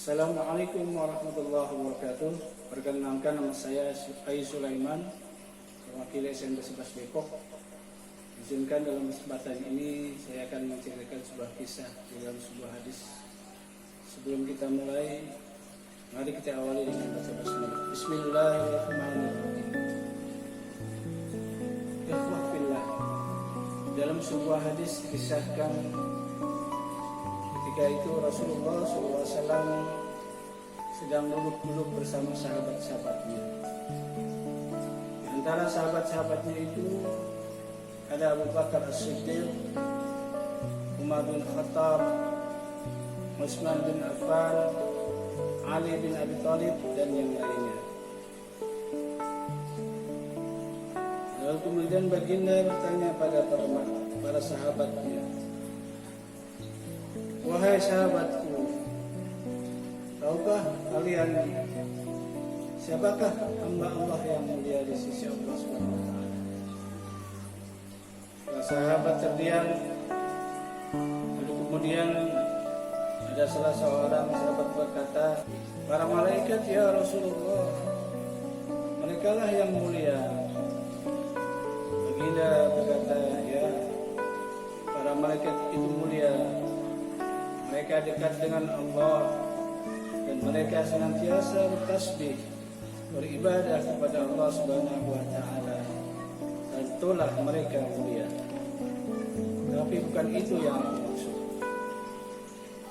Assalamualaikum warahmatullahi wabarakatuh. Perkenalkan, nama saya Ai Sulaiman, wakil SMP 11 Depok. Izinkan dalam kesempatan ini saya akan menceritakan sebuah kisah di dalam sebuah hadis. Sebelum kita mulai, mari kita awali dengan baca basmalah. Bismillahirrahmanirrahim. Ikhwah fillah. Dalam sebuah hadis dikisahkan ketika itu Rasulullah SAW sedang duduk-duduk bersama sahabat-sahabatnya. Di antara sahabat-sahabatnya itu ada Abu Bakar As-Siddiq, Umar bin Khattab, Utsman bin Affan, Ali bin Abi Thalib, dan yang lainnya. Lalu kemudian baginda bertanya pada para sahabatnya, "Wahai sahabatku, tahukah kalian siapakah hamba Allah yang mulia di sisi Allah Subhanahu wa taala?" Para sahabat terdiam. Lalu kemudian ada salah seorang sahabat berkata, "Para malaikat ya Rasulullah, merekalah yang mulia." Baginda berkata, "Ya, para malaikat itu mulia. Mereka dekat dengan Allah dan mereka senantiasa bertasbih, beribadah kepada Allah Subhanahu wa taala. Dan itulah mereka mulia." Tapi bukan itu yang aku maksud.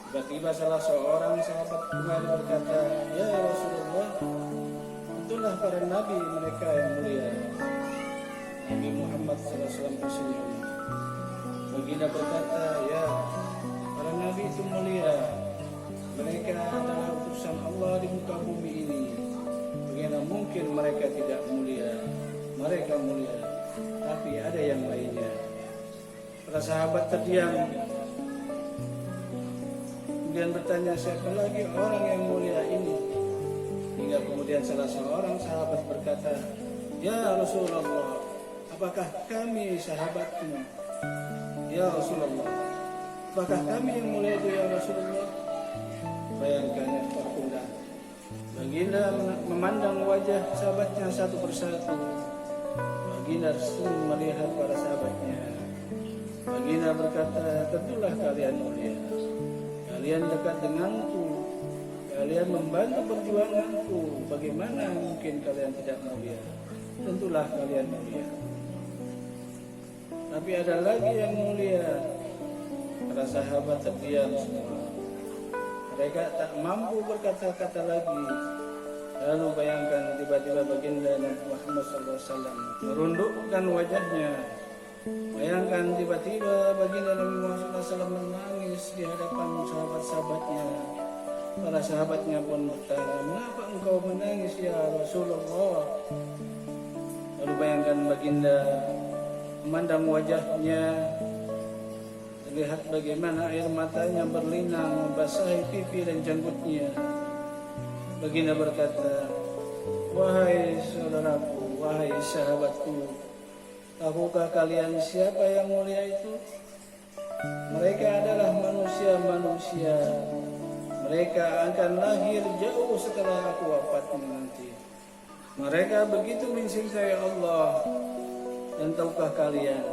Tiba-tiba salah seorang sahabat kembali berkata, "Ya Rasulullah, itulah para nabi mereka yang mulia." Nabi Muhammad SAW tersenyum. Baginda berkata, "Ya, para nabi itu mulia. Mereka adalah utusan Allah di muka bumi ini. Bagaimana mungkin mereka tidak mulia? Mereka mulia. Tapi ada yang lainnya." Para sahabat terdiam. Kemudian bertanya, "Siapa lagi orang yang mulia ini?" Hingga kemudian salah seorang sahabat berkata, "Ya Rasulullah, apakah kami sahabatmu?" "Ya Rasulullah, apakah kami yang mulia itu ya Rasulullah?" Bayangkan ya Rasulullah. Baginda memandang wajah sahabatnya satu persatu. Baginda sering melihat para sahabatnya. Baginda berkata, "Tentulah kalian mulia. Kalian dekat denganku. Kalian membantu perjuanganku. Bagaimana mungkin kalian tidak mulia? Tentulah kalian mulia. Tapi ada lagi yang mulia." Para sahabat terdiam semua. Mereka tak mampu berkata-kata lagi. Lalu bayangkan tiba-tiba baginda Nabi Muhammad SAW merundukkan wajahnya. Bayangkan tiba-tiba baginda Nabi Muhammad SAW menangis di hadapan sahabat-sahabatnya. Para sahabatnya pun bertanya, "Mengapa engkau menangis ya Rasulullah?" Lalu bayangkan baginda memandang wajahnya. Lihat bagaimana air matanya berlinang membasahi pipi dan janggutnya. Baginda berkata, "Wahai saudaraku, wahai sahabatku, tahukah kalian siapa yang mulia itu? Mereka adalah manusia-manusia. Mereka akan lahir jauh setelah aku wafat nanti. Mereka begitu mencintai Allah. Dan tahukah kalian,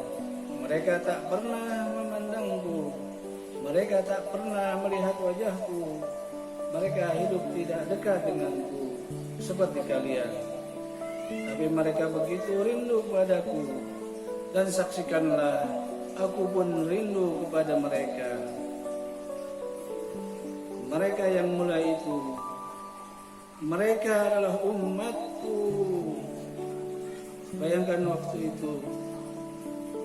mereka tak pernah memandangku. Mereka tak pernah melihat wajahku. Mereka hidup tidak dekat denganku seperti kalian. Tapi mereka begitu rindu padaku. Dan saksikanlah, aku pun rindu kepada mereka." Mereka yang mulai itu, mereka adalah umatku. Bayangkan waktu itu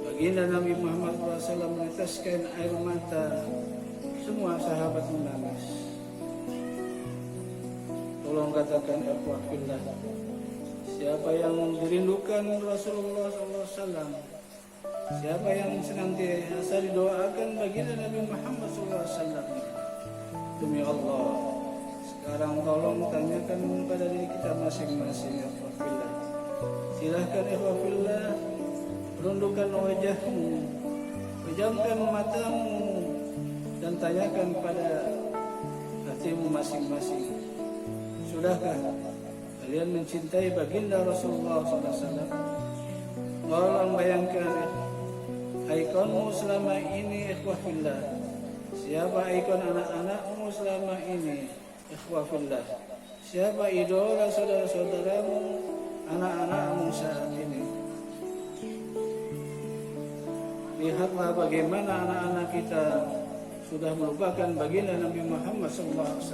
baginda Nabi Muhammad SAW meneteskan air mata. Semua sahabat menangis. Tolong katakan ikhwah fillah, siapa yang dirindukan Rasulullah SAW? Siapa yang senantiasa didoakan baginda Nabi Muhammad SAW? Demi Allah, sekarang tolong tanyakan pada diri kita masing-masing ikhwah fillah. Silahkan ikhwah fillah, rundukkan wajahmu, pejamkan matamu, dan tanyakan pada hati hatimu masing-masing. Sudahkah kalian mencintai baginda Rasulullah SAW? Tolong bayangkan ikonmu selama ini ikhwah fillah. Siapa ikon anak-anakmu selama ini ikhwah fillah? Siapa idola saudara-saudaramu, anak-anakmu saat ini? Lihatlah bagaimana anak-anak kita sudah melupakan baginda Nabi Muhammad SAW.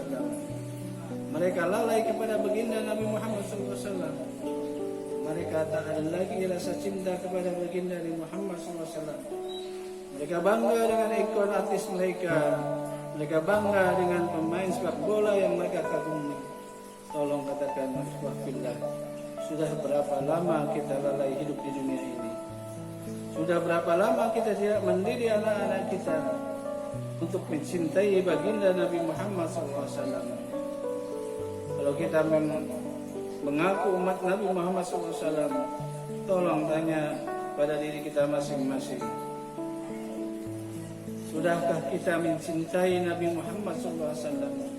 Mereka lalai kepada baginda Nabi Muhammad SAW. Mereka tak ada lagi rasa cinta kepada baginda Nabi Muhammad SAW. Mereka bangga dengan ikon artis mereka. Mereka bangga dengan pemain sepak bola yang mereka kagumi. Tolong katakan ikhwah fillah, sudah berapa lama kita lalai hidup di dunia ini? Sudah berapa lama kita tidak mendidik anak-anak kita untuk mencintai baginda Nabi Muhammad SAW? Kalau kita mengaku umat Nabi Muhammad SAW, tolong tanya pada diri kita masing-masing. Sudahkah kita mencintai Nabi Muhammad SAW?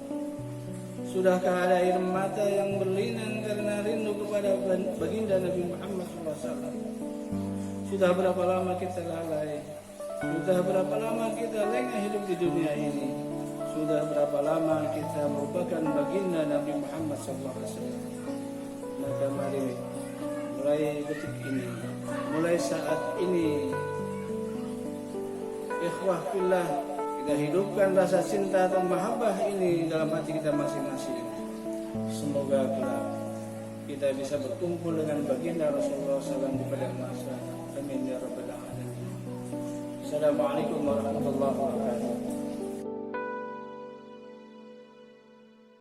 Sudahkah ada air mata yang berlinang karena rindu kepada baginda Nabi Muhammad SAW? Sudah berapa lama kita lalai? Sudah berapa lama kita lengah hidup di dunia ini? Sudah berapa lama kita merupakan baginda Nabi Muhammad SAW? Maka mari mulai detik ini, mulai saat ini, ikhwah fillah, kita hidupkan rasa cinta dan mahabbah ini dalam hati kita masing-masing. Semoga kelak kita bisa berkumpul dengan baginda Rasulullah SAW di padang mahsyar. Amin ya rabbal alamin. Assalamualaikum warahmatullahi wabarakatuh.